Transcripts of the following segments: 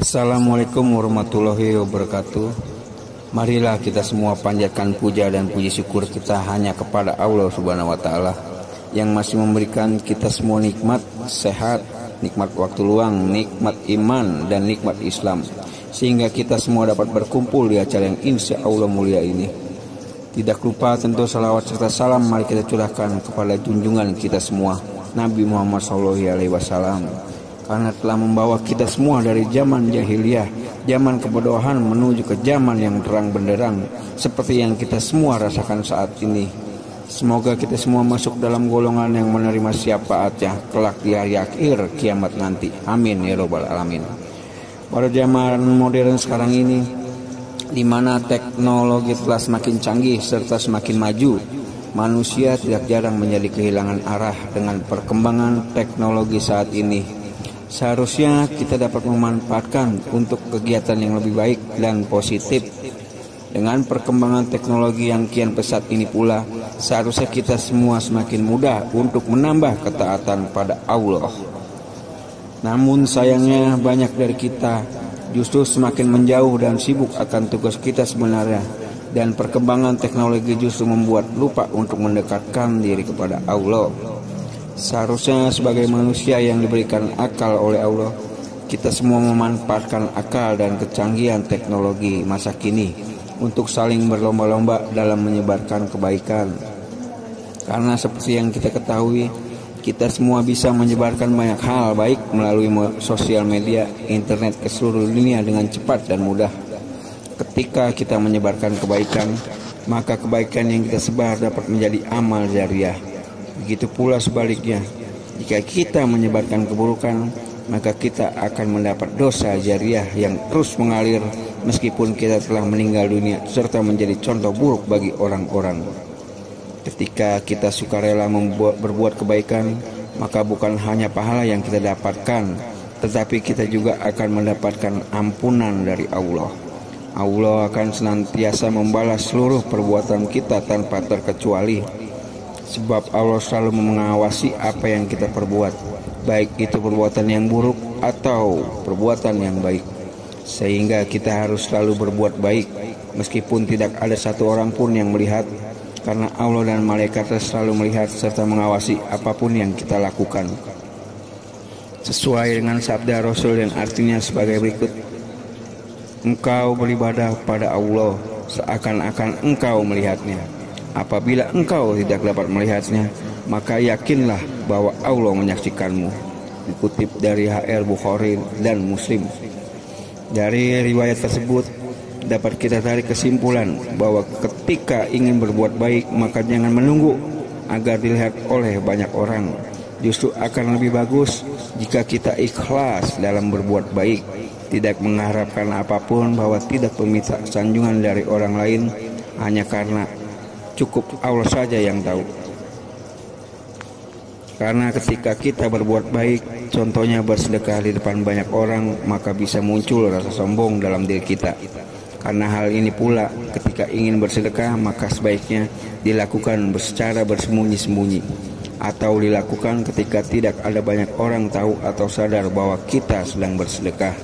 Assalamualaikum warahmatullahi wabarakatuh. Marilah kita semua panjatkan puja dan puji syukur kita hanya kepada Allah Subhanahu wa Ta'ala yang masih memberikan kita semua nikmat sehat, nikmat waktu luang, nikmat iman, dan nikmat Islam, sehingga kita semua dapat berkumpul di acara yang insya Allah mulia ini. Tidak lupa tentu salawat serta salam mari kita curahkan kepada junjungan kita semua, Nabi Muhammad SAW, karena telah membawa kita semua dari zaman jahiliyah, zaman kebodohan menuju ke zaman yang terang benderang seperti yang kita semua rasakan saat ini. Semoga kita semua masuk dalam golongan yang menerima syafaatnya kelak di hari akhir kiamat nanti. Amin ya robbal alamin. Pada zaman modern sekarang ini, di mana teknologi telah semakin canggih serta semakin maju, manusia tidak jarang menjadi kehilangan arah dengan perkembangan teknologi saat ini. Seharusnya kita dapat memanfaatkan untuk kegiatan yang lebih baik dan positif. Dengan perkembangan teknologi yang kian pesat ini pula, seharusnya kita semua semakin mudah untuk menambah ketaatan pada Allah. Namun sayangnya banyak dari kita justru semakin menjauh dan sibuk akan tugas kita sebenarnya. Dan perkembangan teknologi justru membuat lupa untuk mendekatkan diri kepada Allah. Seharusnya sebagai manusia yang diberikan akal oleh Allah, kita semua memanfaatkan akal dan kecanggihan teknologi masa kini untuk saling berlomba-lomba dalam menyebarkan kebaikan. Karena seperti yang kita ketahui, kita semua bisa menyebarkan banyak hal baik melalui sosial media, internet ke seluruh dunia dengan cepat dan mudah. Ketika kita menyebarkan kebaikan, maka kebaikan yang kita sebar dapat menjadi amal jariah. Begitu pula sebaliknya, jika kita menyebarkan keburukan, maka kita akan mendapat dosa jariah yang terus mengalir meskipun kita telah meninggal dunia, serta menjadi contoh buruk bagi orang-orang. Ketika kita sukarela berbuat kebaikan, maka bukan hanya pahala yang kita dapatkan, tetapi kita juga akan mendapatkan ampunan dari Allah. Allah akan senantiasa membalas seluruh perbuatan kita tanpa terkecuali. Sebab Allah selalu mengawasi apa yang kita perbuat, baik itu perbuatan yang buruk atau perbuatan yang baik. Sehingga kita harus selalu berbuat baik, meskipun tidak ada satu orang pun yang melihat, karena Allah dan malaikatnya selalu melihat serta mengawasi apapun yang kita lakukan. Sesuai dengan sabda Rasul yang artinya sebagai berikut: engkau beribadah pada Allah seakan-akan engkau melihatnya. Apabila engkau tidak dapat melihatnya, maka yakinlah bahwa Allah menyaksikanmu. Dikutip dari HR Bukhari dan Muslim. Dari riwayat tersebut dapat kita tarik kesimpulan bahwa ketika ingin berbuat baik, maka jangan menunggu agar dilihat oleh banyak orang. Justru akan lebih bagus jika kita ikhlas dalam berbuat baik, tidak mengharapkan apapun, bahwa tidak meminta sanjungan dari orang lain, hanya karena cukup Allah saja yang tahu. Karena ketika kita berbuat baik, contohnya bersedekah di depan banyak orang, maka bisa muncul rasa sombong dalam diri kita. Karena hal ini pula, ketika ingin bersedekah, maka sebaiknya dilakukan secara bersembunyi-sembunyi, atau dilakukan ketika tidak ada banyak orang tahu atau sadar bahwa kita sedang bersedekah.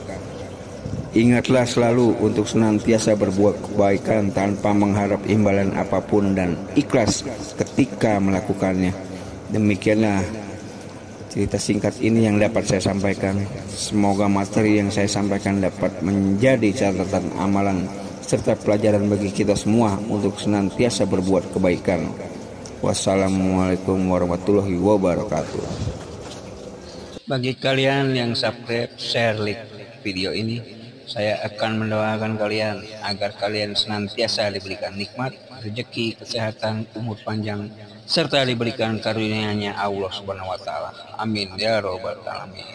Ingatlah selalu untuk senantiasa berbuat kebaikan tanpa mengharap imbalan apapun dan ikhlas ketika melakukannya. Demikianlah cerita singkat ini yang dapat saya sampaikan. Semoga materi yang saya sampaikan dapat menjadi catatan amalan serta pelajaran bagi kita semua untuk senantiasa berbuat kebaikan. Wassalamualaikum warahmatullahi wabarakatuh. Bagi kalian yang subscribe, share, like video ini, saya akan mendoakan kalian agar kalian senantiasa diberikan nikmat, rezeki, kesehatan, umur panjang, serta diberikan karunia-Nya Allah Subhanahu wa Ta'ala. Amin ya robbal alamin.